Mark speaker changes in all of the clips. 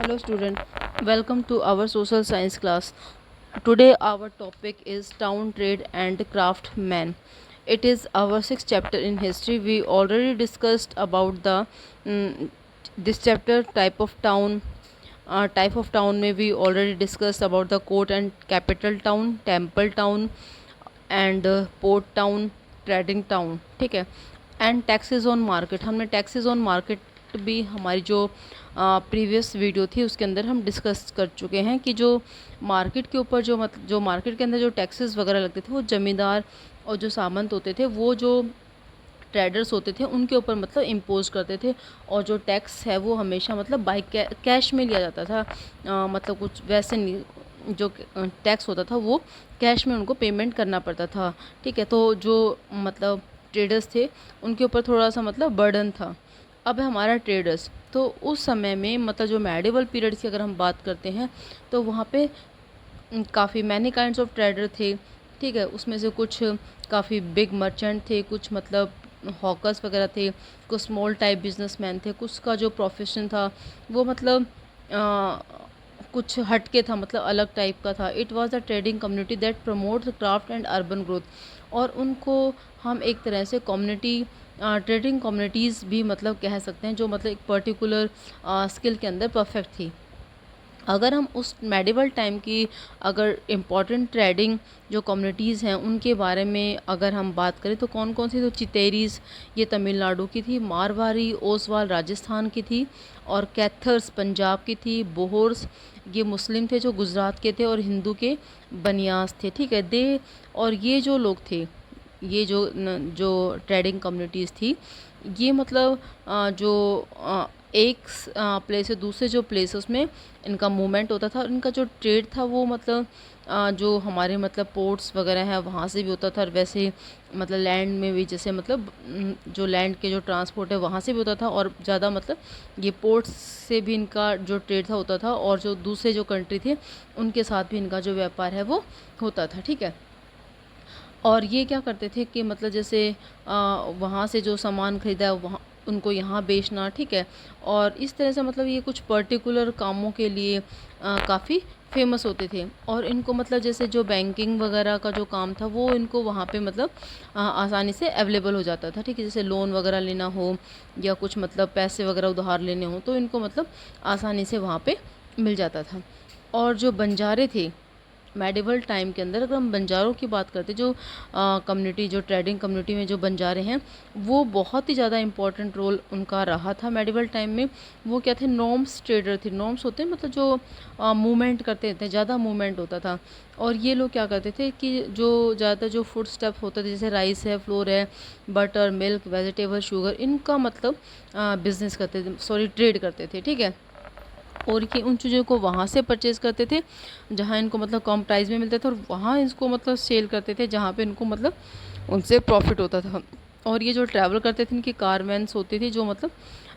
Speaker 1: Hello student, welcome to our social science class. Today our topic is town trade and craftsman. It is our sixth chapter in history. We already discussed about the this chapter type of town में we already discussed about the court and capital town, temple town and port town, trading town, ठीक है। And taxes on market, हमने taxes on market भी हमारी जो previous video थी उसके अंदर हम डिस्कस कर चुके हैं कि जो मार्केट के ऊपर जो मार्केट के अंदर जो टैक्सेस वगैरह लगते थे वो ज़मींदार और जो सामंत होते थे वो जो ट्रेडर्स होते थे उनके ऊपर मतलब इम्पोज करते थे। और जो टैक्स है वो हमेशा मतलब बाई कैश में लिया जाता था, मतलब कुछ वैसे नहीं, जो टैक्स होता था वो कैश में उनको पेमेंट करना पड़ता था, ठीक है। तो जो मतलब ट्रेडर्स थे उनके ऊपर थोड़ा सा मतलब बर्डन था। अब है हमारा ट्रेडर्स, तो उस समय में मतलब जो मेडिवल पीरियड की अगर हम बात करते हैं तो वहाँ पे काफ़ी मैनी काइंड्स ऑफ ट्रेडर थे, ठीक है। उसमें से कुछ काफ़ी बिग मर्चेंट थे, कुछ मतलब हॉकर्स वगैरह थे, कुछ स्मॉल टाइप बिजनेसमैन थे, कुछ का जो प्रोफेशन था वो मतलब कुछ हटके था, मतलब अलग टाइप का था। It was the trading community that promote the craft and urban growth. और उनको हम एक तरह से कम्युनिटी ट्रेडिंग कम्युनिटीज़ भी मतलब कह सकते हैं, जो मतलब एक पर्टिकुलर स्किल के अंदर परफेक्ट थी। अगर हम उस मेडिवल टाइम की अगर इम्पॉर्टेंट ट्रेडिंग जो कम्युनिटीज़ हैं उनके बारे में अगर हम बात करें तो कौन कौन सी, तो चितेरीज ये तमिलनाडु की थी, मारवाड़ी ओसवाल राजस्थान की थी, और कैथर्स पंजाब की थी, बोहर्स ये मुस्लिम थे जो गुजरात के थे, और हिंदू के बनियास थे, ठीक है। दे और ये जो लोग थे, ये जो ट्रेडिंग कम्युनिटीज़ थी, ये मतलब जो एक प्लेस से दूसरे जो प्लेसेस में इनका मूवमेंट होता था, और इनका जो ट्रेड था वो मतलब जो हमारे मतलब पोर्ट्स वगैरह हैं वहाँ से भी होता था, और वैसे मतलब लैंड में भी, जैसे मतलब जो लैंड के जो ट्रांसपोर्ट है वहाँ से भी होता था, और ज़्यादा मतलब ये पोर्ट्स से भी इनका जो ट्रेड था होता था, और जो दूसरे जो कंट्री थे उनके साथ भी इनका जो व्यापार है वो होता था, ठीक है। और ये क्या करते थे कि मतलब जैसे वहाँ से जो सामान ख़रीदा है वहाँ उनको यहाँ बेचना, ठीक है। और इस तरह से मतलब ये कुछ पर्टिकुलर कामों के लिए काफ़ी फेमस होते थे। और इनको मतलब जैसे जो बैंकिंग वगैरह का जो काम था वो इनको वहाँ पे मतलब आसानी से अवेलेबल हो जाता था, ठीक है। जैसे लोन वगैरह लेना हो या कुछ मतलब पैसे वगैरह उधार लेने हो तो इनको मतलब आसानी से वहाँ पे मिल जाता था। और जो बंजारे थे मेडिवल टाइम के अंदर, अगर हम बंजारों की बात करते, जो कम्युनिटी जो ट्रेडिंग कम्युनिटी में जो बंजारे हैं वो बहुत ही ज़्यादा इंपॉर्टेंट रोल उनका रहा था मेडिवल टाइम में। वो क्या थे, नॉर्म्स ट्रेडर थे। नॉर्म्स होते हैं मतलब जो मूवमेंट करते थे, ज़्यादा मूवमेंट होता था। और ये लोग क्या करते थे कि जो ज़्यादातर जो फूड स्टफ होता था, जैसे राइस है, फ्लोर है, बटर, मिल्क, वेजिटेबल, शुगर, इनका मतलब बिज़नेस करते थे, सॉरी ट्रेड करते थे, ठीक है। और कि उन चीज़ों को वहाँ से परचेज़ करते थे जहाँ इनको मतलब कम प्राइस में मिलता था, और वहाँ इसको मतलब सेल करते थे जहाँ पे इनको मतलब उनसे प्रॉफिट होता था। और ये जो ट्रैवल करते थे इनकी कारवैन्स होती थी, जो मतलब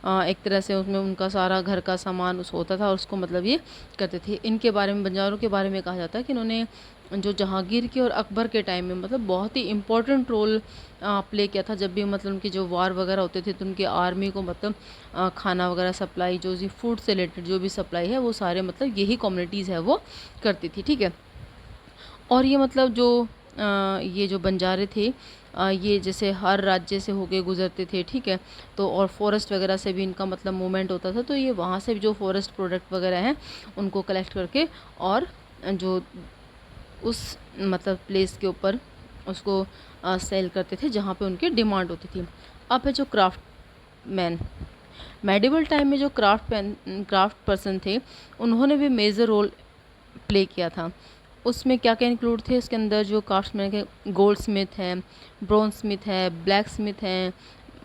Speaker 1: एक तरह से उसमें उनका सारा घर का सामान उस होता था और उसको मतलब ये करते थे। इनके बारे में, बंजारों के बारे में कहा जाता है कि इन्होंने जो जहांगीर के और अकबर के टाइम में मतलब बहुत ही इम्पोर्टेंट रोल प्ले किया था। जब भी मतलब उनकी जो वार वगैरह होते थे तो उनकी आर्मी को मतलब खाना वगैरह सप्लाई, जो भी फूड से रिलेटेड जो भी सप्लाई है वो सारे मतलब यही कम्युनिटीज़ है वो करती थी, ठीक है। और ये मतलब जो ये जो बंजारे थे ये जैसे हर राज्य से होके गुजरते थे, ठीक है। तो और फॉरेस्ट वगैरह से भी इनका मतलब मूवमेंट होता था, तो ये वहाँ से भी जो फॉरेस्ट प्रोडक्ट वगैरह हैं उनको कलेक्ट करके और जो उस मतलब प्लेस के ऊपर उसको सेल करते थे जहाँ पे उनकी डिमांड होती थी। अब है जो क्राफ्टमैन, मेडिवल टाइम में जो क्राफ्ट पर्सन थे उन्होंने भी मेजर रोल प्ले किया था। उसमें क्या क्या इंक्लूड थे इसके अंदर, जो क्राफ्टमैन के गोल्ड स्मिथ हैं, ब्रॉन्ज स्मिथ है, ब्लैक स्मिथ हैं,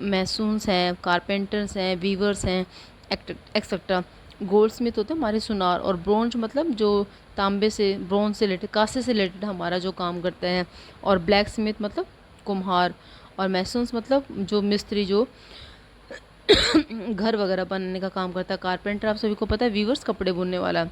Speaker 1: मैसून्स हैं, कारपेंटर्स हैं, वीवर्स हैं, एक्सेट्रा। गोल्ड स्मिथ होते हैं हमारे सुनार, और ब्रॉन्ज मतलब जो तांबे से, ब्रॉन्ज से रिलेटेड, कांसे से रिलेटेड हमारा जो काम करता है, और ब्लैक स्मिथ मतलब कुम्हार, और मैसून्स मतलब जो मिस्त्री जो घर वगैरह बनाने का काम करता है। कारपेंटर आप सभी को पता है, वीवर्स कपड़े बुनने वाला।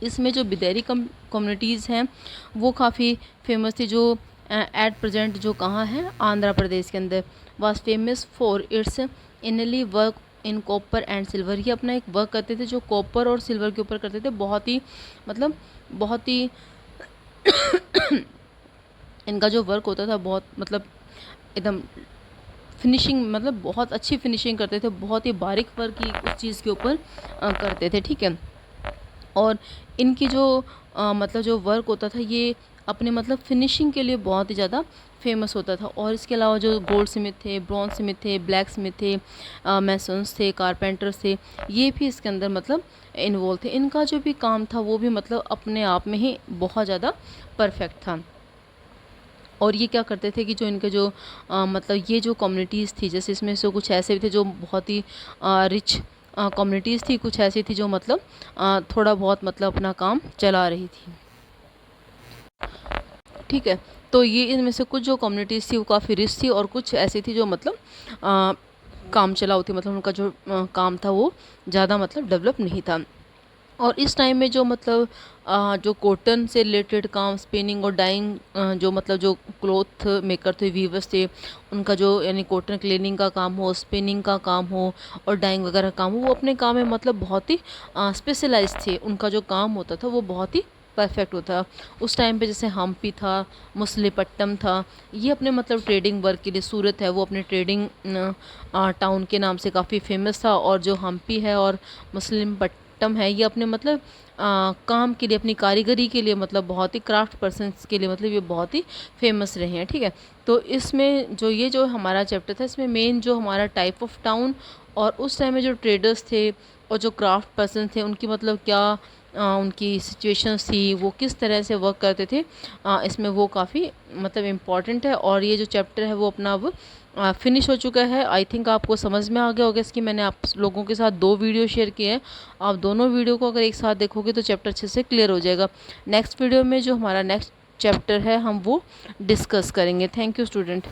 Speaker 1: इसमें जो बिदेरी कम्युनिटीज़ हैं वो काफ़ी फेमस थी, जो एट प्रेजेंट जो कहाँ है, आंध्र प्रदेश के अंदर। Was famous for its इनली work in copper and silver. ये अपना एक वर्क करते थे जो कॉपर और सिल्वर के ऊपर करते थे, बहुत ही बहुत ही इनका जो वर्क होता था बहुत एकदम फिनिशिंग, बहुत अच्छी फिनिशिंग करते थे, बहुत ही बारीक वर्क की उस चीज़ के ऊपर करते थे, ठीक है। और इनकी जो जो वर्क होता था ये अपने फिनिशिंग के लिए बहुत ही ज़्यादा फेमस होता था। और इसके अलावा जो गोल्ड स्मिथ थे, ब्रॉन्ज स्मिथ थे, ब्लैक स्मिथ थे, मैसन्स थे, कारपेंटर्स थे, ये भी इसके अंदर इन्वॉल्व थे। इनका जो भी काम था वो भी अपने आप में ही बहुत ज़्यादा परफेक्ट था। और ये क्या करते थे कि जो इनके जो ये जो कम्युनिटीज़ थी, जैसे इसमें से कुछ ऐसे भी थे जो बहुत ही रिच कम्युनिटीज़ थी, कुछ ऐसी थी जो थोड़ा बहुत अपना काम चला रही थी, ठीक है। तो ये इनमें से कुछ जो कम्युनिटीज़ थी वो काफ़ी रिच थी और कुछ ऐसी थी जो काम चलाऊ थी, उनका जो काम था वो ज़्यादा डेवलप नहीं था। और इस टाइम में जो जो कॉटन से रिलेटेड काम, स्पिनिंग और डाइंग, जो क्लॉथ मेकर थे, वीवर्स थे, उनका जो यानी कॉटन क्लीनिंग का काम हो, स्पिनिंग का काम हो और डाइंग वगैरह काम हो, वो अपने काम में बहुत ही स्पेशलाइज थे। उनका जो काम होता था वो बहुत ही परफेक्ट होता। उस टाइम पे जैसे हम्पी था, मछलीपट्टनम था, ये अपने ट्रेडिंग वर्क के लिए, सूरत है वो अपने ट्रेडिंग टाउन के नाम से काफ़ी फेमस था। और जो हम्पी है और मछलीपट्टनम है ये अपने काम के लिए, अपनी कारीगरी के लिए, बहुत ही क्राफ्ट पर्सन्स के लिए ये बहुत ही फेमस रहे हैं, ठीक है। तो इसमें जो ये जो हमारा चैप्टर था, इसमें मेन जो हमारा टाइप ऑफ टाउन और उस टाइम में जो ट्रेडर्स थे और जो क्राफ्ट पर्सन थे उनकी क्या उनकी सिचुएशंस थी, वो किस तरह से वर्क करते थे, इसमें वो काफ़ी इम्पॉर्टेंट है। और ये जो चैप्टर है वो अपना अब फिनिश हो चुका है। आई थिंक आपको समझ में आ गया होगा इसकी, मैंने आप लोगों के साथ 2 वीडियो शेयर किए हैं। आप दोनों वीडियो को अगर एक साथ देखोगे तो चैप्टर अच्छे से क्लियर हो जाएगा। नेक्स्ट वीडियो में जो हमारा नेक्स्ट चैप्टर है हम वो डिस्कस करेंगे। Thank you student.